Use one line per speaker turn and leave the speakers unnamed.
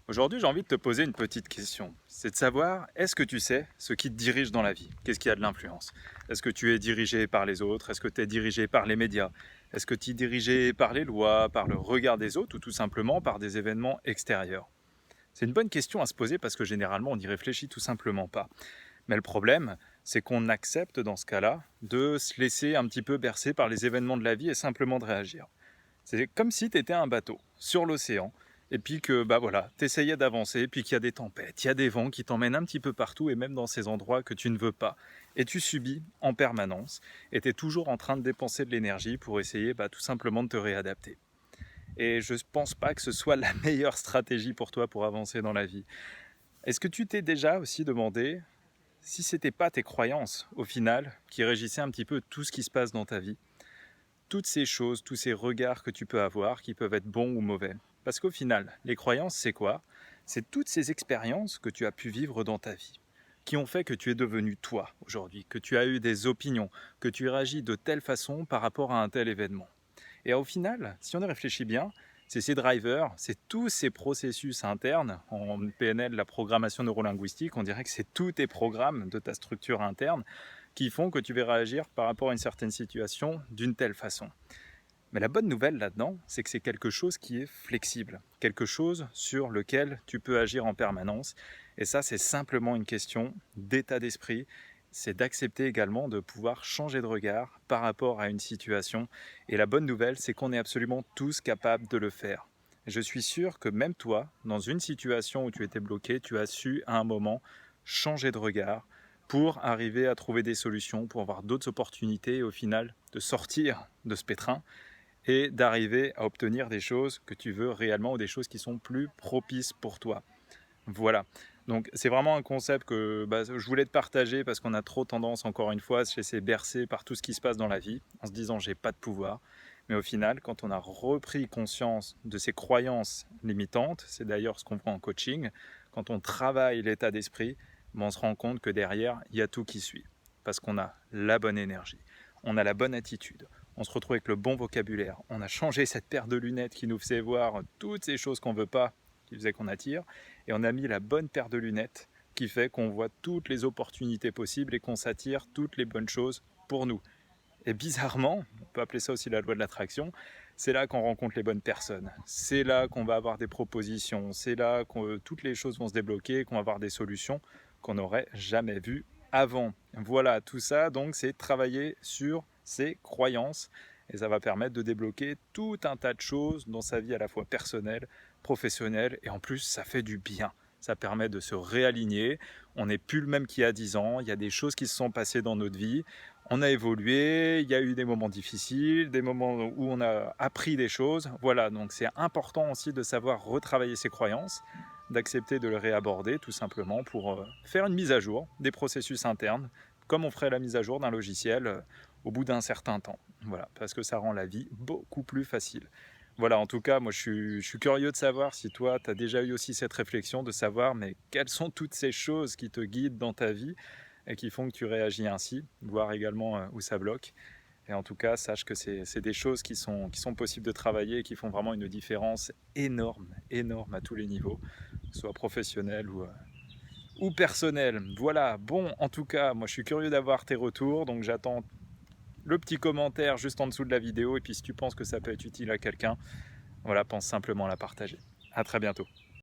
Aujourd'hui, j'ai envie de te poser une petite question. C'est de savoir, est-ce que tu sais ce qui te dirige dans la vie? Qu'est-ce qui a de l'influence? Est-ce que tu es dirigé par les autres? Est-ce que tu es dirigé par les médias? Est-ce que tu es dirigé par les lois, par le regard des autres ou tout simplement par des événements extérieurs? C'est une bonne question à se poser parce que généralement on n'y réfléchit tout simplement pas. Mais le problème, c'est qu'on accepte dans ce cas-là de se laisser un petit peu bercer par les événements de la vie et simplement de réagir. C'est comme si tu étais un bateau sur l'océan et puis que bah voilà, tu essayais d'avancer, puis qu'il y a des tempêtes, il y a des vents qui t'emmènent un petit peu partout et même dans ces endroits que tu ne veux pas. Et tu subis en permanence et tu es toujours en train de dépenser de l'énergie pour essayer tout simplement de te réadapter. Et je ne pense pas que ce soit la meilleure stratégie pour toi pour avancer dans la vie. Est-ce que tu t'es déjà aussi demandé si c'était pas tes croyances au final qui régissaient un petit peu tout ce qui se passe dans ta vie? Toutes ces choses, tous ces regards que tu peux avoir, qui peuvent être bons ou mauvais. Parce qu'au final, les croyances, c'est quoi? C'est toutes ces expériences que tu as pu vivre dans ta vie, qui ont fait que tu es devenu toi aujourd'hui, que tu as eu des opinions, que tu réagis de telle façon par rapport à un tel événement. Et au final, si on y réfléchit bien, c'est ces drivers, c'est tous ces processus internes, en PNL, la programmation neurolinguistique, on dirait que c'est tous tes programmes de ta structure interne qui font que tu vas réagir par rapport à une certaine situation d'une telle façon. Mais la bonne nouvelle là-dedans, c'est que c'est quelque chose qui est flexible, quelque chose sur lequel tu peux agir en permanence. Et ça, c'est simplement une question d'état d'esprit. C'est d'accepter également de pouvoir changer de regard par rapport à une situation. Et la bonne nouvelle, c'est qu'on est absolument tous capables de le faire. Je suis sûr que même toi, dans une situation où tu étais bloqué, tu as su à un moment changer de regard pour arriver à trouver des solutions, pour avoir d'autres opportunités et au final de sortir de ce pétrin et d'arriver à obtenir des choses que tu veux réellement ou des choses qui sont plus propices pour toi. Voilà. Donc c'est vraiment un concept que je voulais te partager parce qu'on a trop tendance, encore une fois, à se laisser bercer par tout ce qui se passe dans la vie en se disant j'ai pas de pouvoir. Mais au final, quand on a repris conscience de ces croyances limitantes, c'est d'ailleurs ce qu'on voit en coaching, quand on travaille l'état d'esprit, on se rend compte que derrière, il y a tout qui suit. Parce qu'on a la bonne énergie, on a la bonne attitude, on se retrouve avec le bon vocabulaire, on a changé cette paire de lunettes qui nous faisait voir toutes ces choses qu'on ne veut pas, qui faisait qu'on attire, et on a mis la bonne paire de lunettes qui fait qu'on voit toutes les opportunités possibles et qu'on s'attire toutes les bonnes choses pour nous. Et bizarrement, on peut appeler ça aussi la loi de l'attraction, c'est là qu'on rencontre les bonnes personnes. C'est là qu'on va avoir des propositions. C'est là que toutes les choses vont se débloquer, qu'on va avoir des solutions qu'on n'aurait jamais vues avant. Voilà, tout ça, donc, c'est travailler sur ses croyances. Et ça va permettre de débloquer tout un tas de choses dans sa vie à la fois personnelle, professionnelle. Et en plus, ça fait du bien. Ça permet de se réaligner. On n'est plus le même qu'il y a 10 ans. Il y a des choses qui se sont passées dans notre vie. On a évolué, il y a eu des moments difficiles, des moments où on a appris des choses. Voilà, donc c'est important aussi de savoir retravailler ses croyances, d'accepter de les réaborder tout simplement pour faire une mise à jour des processus internes, comme on ferait la mise à jour d'un logiciel au bout d'un certain temps. Voilà, parce que ça rend la vie beaucoup plus facile. Voilà, en tout cas, moi je suis curieux de savoir si toi, tu as déjà eu aussi cette réflexion de savoir mais quelles sont toutes ces choses qui te guident dans ta vie et qui font que tu réagis ainsi, voir également où ça bloque. Et en tout cas, sache que c'est des choses qui sont possibles de travailler et qui font vraiment une différence énorme, énorme à tous les niveaux, que ce soit professionnel ou personnel. Voilà, bon, en tout cas, moi je suis curieux d'avoir tes retours, donc j'attends le petit commentaire juste en dessous de la vidéo, et puis si tu penses que ça peut être utile à quelqu'un, voilà, pense simplement à la partager. À très bientôt.